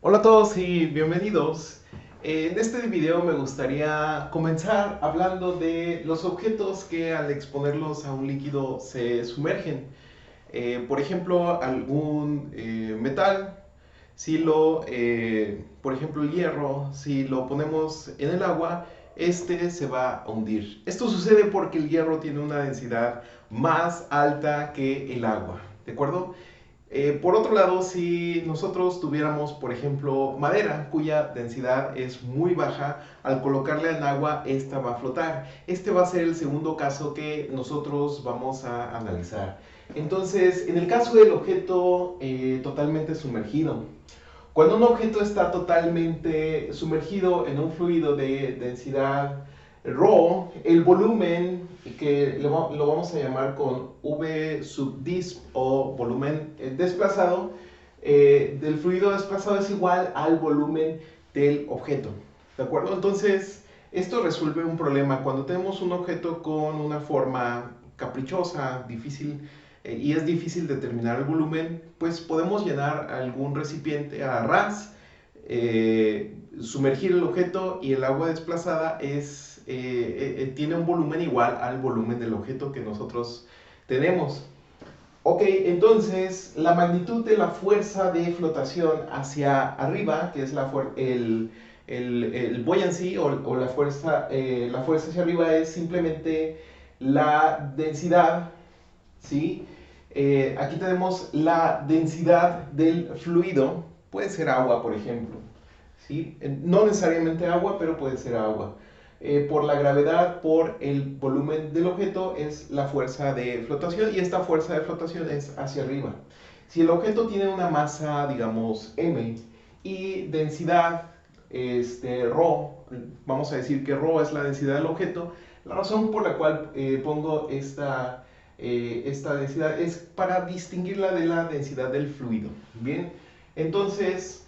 Hola a todos y bienvenidos. En este video me gustaría comenzar hablando de los objetos que al exponerlos a un líquido se sumergen. Por ejemplo, algún metal, por ejemplo el hierro, si lo ponemos en el agua, este se va a hundir. Esto sucede porque el hierro tiene una densidad más alta que el agua, ¿de acuerdo? Por otro lado, si nosotros tuviéramos, por ejemplo, madera cuya densidad es muy baja, al colocarla en agua, esta va a flotar. Este va a ser el segundo caso que nosotros vamos a analizar. Entonces, en el caso del objeto totalmente sumergido, cuando un objeto está totalmente sumergido en un fluido de densidad ρ, el volumen que lo vamos a llamar con V sub disp o volumen desplazado del fluido desplazado es igual al volumen del objeto. ¿De acuerdo? Entonces, esto resuelve un problema. Cuando tenemos un objeto con una forma caprichosa, difícil, y es difícil determinar el volumen, pues podemos llenar algún recipiente a ras, sumergir el objeto y el agua desplazada tiene un volumen igual al volumen del objeto que nosotros tenemos. Ok, entonces la magnitud de la fuerza de flotación hacia arriba, que es el buoyancy o la fuerza hacia arriba es simplemente la densidad, ¿sí? Aquí tenemos la densidad del fluido, puede ser agua, por ejemplo, ¿sí? No necesariamente agua, pero puede ser agua. Por la gravedad, por el volumen del objeto, es la fuerza de flotación y esta fuerza de flotación es hacia arriba. Si el objeto tiene una masa, digamos, m y densidad ρ, vamos a decir que ρ es la densidad del objeto, la razón por la cual pongo esta densidad es para distinguirla de la densidad del fluido. Bien, entonces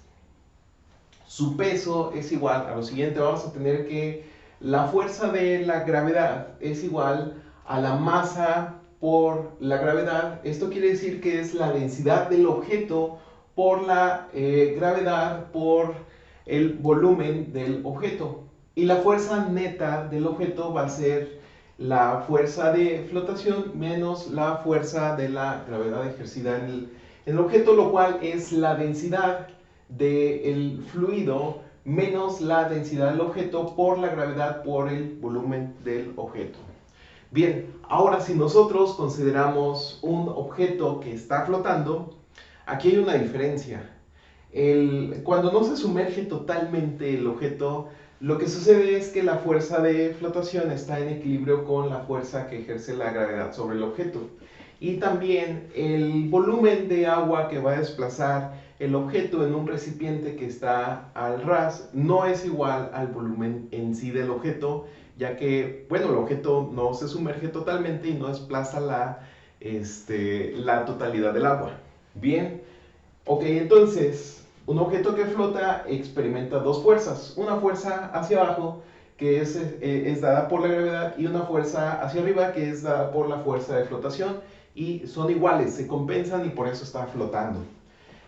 su peso es igual a lo siguiente. Vamos a tener que la fuerza de la gravedad es igual a la masa por la gravedad. Esto quiere decir que es la densidad del objeto por la gravedad por el volumen del objeto. Y la fuerza neta del objeto va a ser la fuerza de flotación menos la fuerza de la gravedad ejercida en el objeto, lo cual es la densidad del fluido menos la densidad del objeto por la gravedad por el volumen del objeto. Bien, ahora si nosotros consideramos un objeto que está flotando, aquí hay una diferencia. Cuando no se sumerge totalmente el objeto, lo que sucede es que la fuerza de flotación está en equilibrio con la fuerza que ejerce la gravedad sobre el objeto. Y también el volumen de agua que va a desplazar el objeto en un recipiente que está al ras no es igual al volumen en sí del objeto, ya que, bueno, el objeto no se sumerge totalmente y no desplaza la totalidad del agua. Bien, ok, entonces, un objeto que flota experimenta dos fuerzas. Una fuerza hacia abajo, que es dada por la gravedad, y una fuerza hacia arriba, que es dada por la fuerza de flotación. Y son iguales, se compensan y por eso está flotando.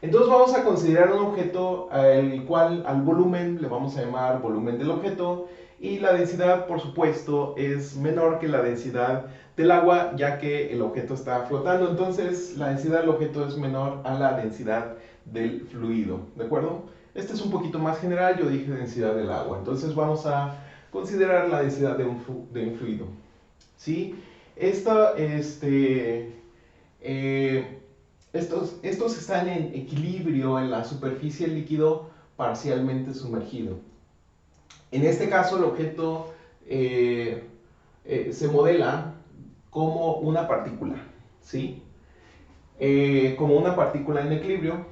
Entonces vamos a considerar un objeto al cual al volumen le vamos a llamar volumen del objeto y la densidad, por supuesto, es menor que la densidad del agua, ya que el objeto está flotando. Entonces la densidad del objeto es menor a la densidad del fluido, ¿de acuerdo? Este es un poquito más general, yo dije densidad del agua. Entonces vamos a considerar la densidad de un fluido, ¿sí? Esta, eh, estos están en equilibrio en la superficie del líquido parcialmente sumergido. En este caso, el objeto se modela como una partícula, ¿sí? Como una partícula en equilibrio.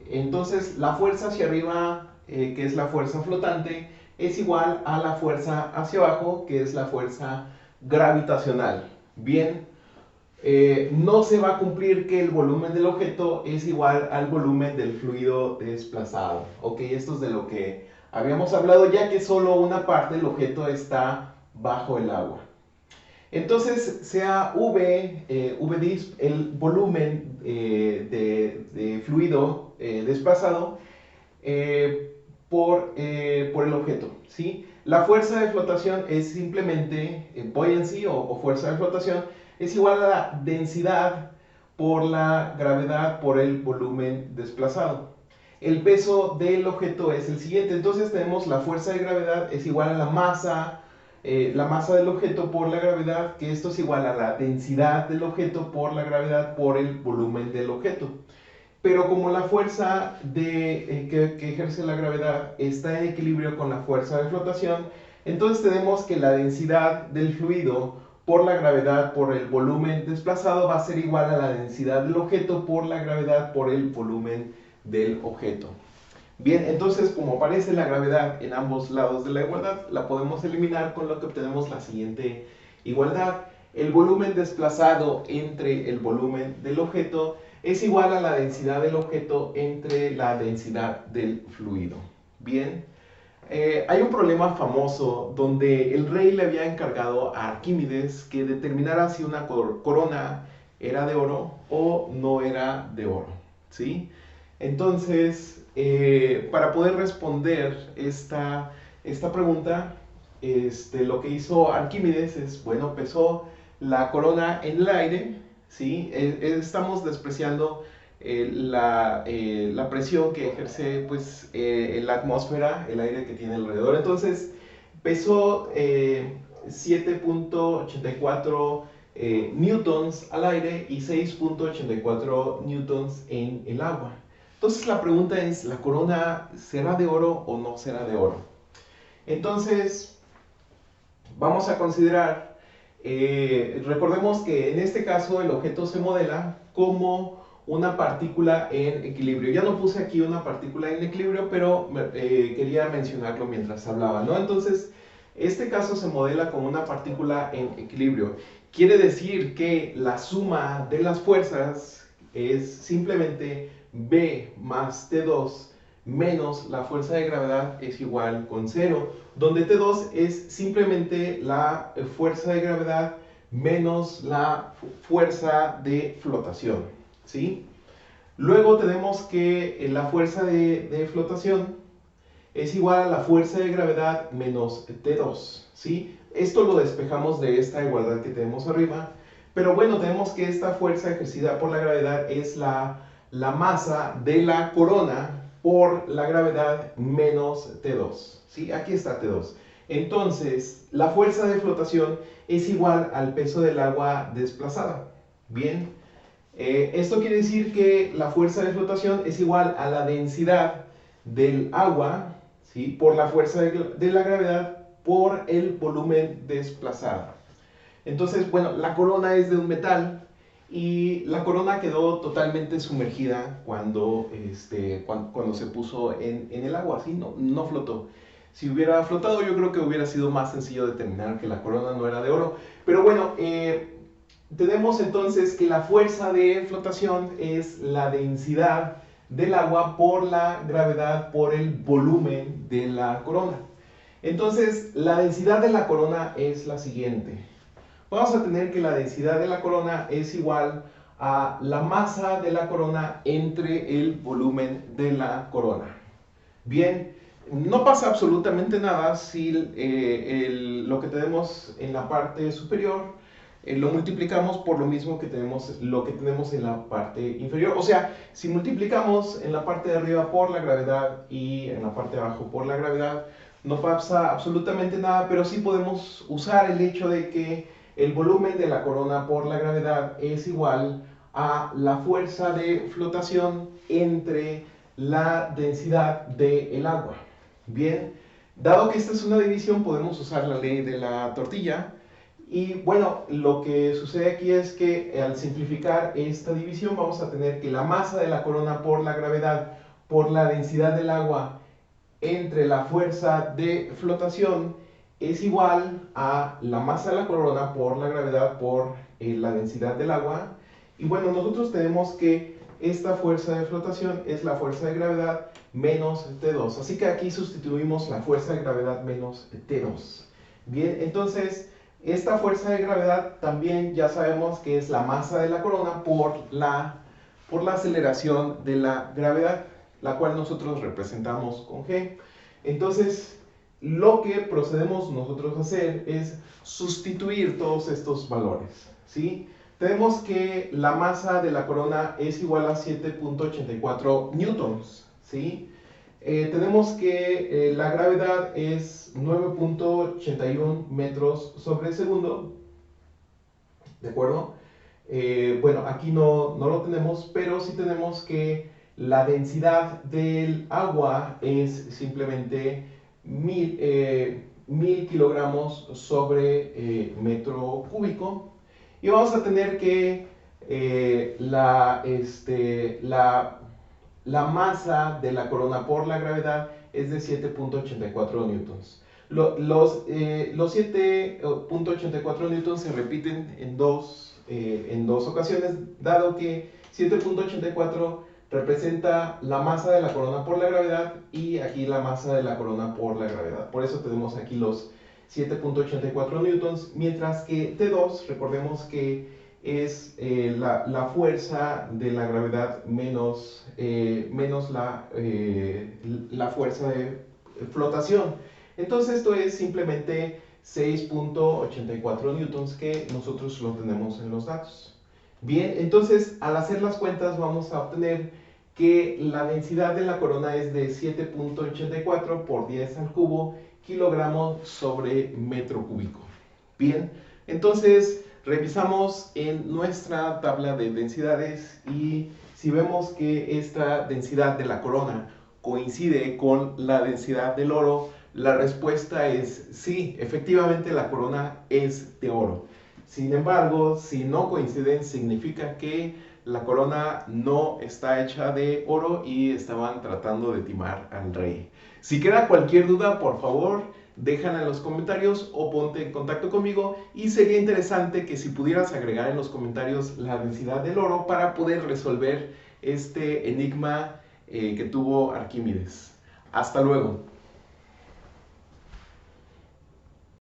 Entonces, la fuerza hacia arriba, que es la fuerza flotante, es igual a la fuerza hacia abajo, que es la fuerza gravitacional. Bien, no se va a cumplir que el volumen del objeto es igual al volumen del fluido desplazado. Ok, esto es de lo que habíamos hablado, ya que solo una parte del objeto está bajo el agua. Entonces, sea V disp, el volumen de fluido desplazado, por el objeto, ¿sí? La fuerza de flotación es simplemente buoyancy o fuerza de flotación, es igual a la densidad por la gravedad por el volumen desplazado. El peso del objeto es el siguiente, entonces tenemos la fuerza de gravedad es igual a la masa del objeto por la gravedad, que esto es igual a la densidad del objeto por la gravedad por el volumen del objeto. Pero como la fuerza que ejerce la gravedad está en equilibrio con la fuerza de flotación, entonces tenemos que la densidad del fluido por la gravedad por el volumen desplazado va a ser igual a la densidad del objeto por la gravedad por el volumen del objeto. Bien, entonces como aparece la gravedad en ambos lados de la igualdad, la podemos eliminar con lo que obtenemos la siguiente igualdad. El volumen desplazado entre el volumen del objeto es igual a la densidad del objeto entre la densidad del fluido. Bien, hay un problema famoso donde el rey le había encargado a Arquímedes que determinara si una corona era de oro o no era de oro, ¿sí? Entonces, para poder responder esta pregunta, lo que hizo Arquímedes es, bueno, pesó la corona en el aire, ¿sí? Estamos despreciando la presión que ejerce pues, en la atmósfera, el aire que tiene alrededor. Entonces, pesó 7.84 newtons al aire y 6.84 newtons en el agua. Entonces la pregunta es, ¿la corona será de oro o no será de oro? Entonces, vamos a considerar, recordemos que en este caso el objeto se modela como una partícula en equilibrio. Ya no puse aquí una partícula en equilibrio, pero quería mencionarlo mientras hablaba, ¿no? Entonces, este caso se modela como una partícula en equilibrio. Quiere decir que la suma de las fuerzas es simplemente B más T2 menos la fuerza de gravedad es igual con 0, donde T2 es simplemente la fuerza de gravedad menos la fuerza de flotación, ¿sí? Luego tenemos que la fuerza de flotación es igual a la fuerza de gravedad menos T2, ¿sí? Esto lo despejamos de esta igualdad que tenemos arriba, pero bueno, tenemos que esta fuerza ejercida por la gravedad es la masa de la corona por la gravedad menos T2, ¿sí? Aquí está T2. Entonces, la fuerza de flotación es igual al peso del agua desplazada. Bien, esto quiere decir que la fuerza de flotación es igual a la densidad del agua, ¿sí? Por la fuerza de la gravedad por el volumen desplazado. Entonces, bueno, la corona es de un metal y la corona quedó totalmente sumergida cuando se puso en el agua, ¿sí? No flotó. Si hubiera flotado, yo creo que hubiera sido más sencillo determinar que la corona no era de oro. Pero bueno, tenemos entonces que la fuerza de flotación es la densidad del agua por la gravedad por el volumen de la corona. Entonces, la densidad de la corona es la siguiente. Vamos a tener que la densidad de la corona es igual a la masa de la corona entre el volumen de la corona. Bien, no pasa absolutamente nada si lo que tenemos en la parte superior lo multiplicamos por lo mismo que tenemos en la parte inferior. O sea, si multiplicamos en la parte de arriba por la gravedad y en la parte de abajo por la gravedad, no pasa absolutamente nada, pero sí podemos usar el hecho de que el volumen de la corona por la gravedad es igual a la fuerza de flotación entre la densidad del agua. Bien, dado que esta es una división, podemos usar la ley de la tortilla. Y bueno, lo que sucede aquí es que al simplificar esta división vamos a tener que la masa de la corona por la gravedad por la densidad del agua entre la fuerza de flotación es igual a la masa de la corona por la gravedad por la densidad del agua. Y bueno, nosotros tenemos que esta fuerza de flotación es la fuerza de gravedad menos T2. Así que aquí sustituimos la fuerza de gravedad menos T2. Bien, entonces esta fuerza de gravedad también ya sabemos que es la masa de la corona por la aceleración de la gravedad. la cual nosotros representamos con G. Entonces, lo que procedemos nosotros a hacer es sustituir todos estos valores, ¿sí? Tenemos que la masa de la corona es igual a 7.84 newtons, ¿sí? Tenemos que la gravedad es 9.81 metros sobre segundo, ¿de acuerdo? Bueno, aquí no lo tenemos, pero sí tenemos que la densidad del agua es simplemente 1000 kilogramos sobre metro cúbico. Y vamos a tener que la masa de la corona por la gravedad es de 7.84 newtons. Los 7.84 newtons se repiten en dos ocasiones, dado que 7.84 representa la masa de la corona por la gravedad y aquí la masa de la corona por la gravedad. Por eso tenemos aquí los 7.84 newtons, mientras que T2, recordemos que es la fuerza de la gravedad menos la fuerza de flotación. Entonces esto es simplemente 6.84 newtons que nosotros lo tenemos en los datos. Bien, entonces al hacer las cuentas vamos a obtener que la densidad de la corona es de 7.84 por 10 al cubo kilogramos sobre metro cúbico. Bien, entonces revisamos en nuestra tabla de densidades y si vemos que esta densidad de la corona coincide con la densidad del oro, la respuesta es sí, efectivamente la corona es de oro. Sin embargo, si no coinciden, significa que la corona no está hecha de oro y estaban tratando de timar al rey. Si queda cualquier duda, por favor, déjala en los comentarios o ponte en contacto conmigo y sería interesante que si pudieras agregar en los comentarios la densidad del oro para poder resolver este enigma que tuvo Arquímedes. Hasta luego.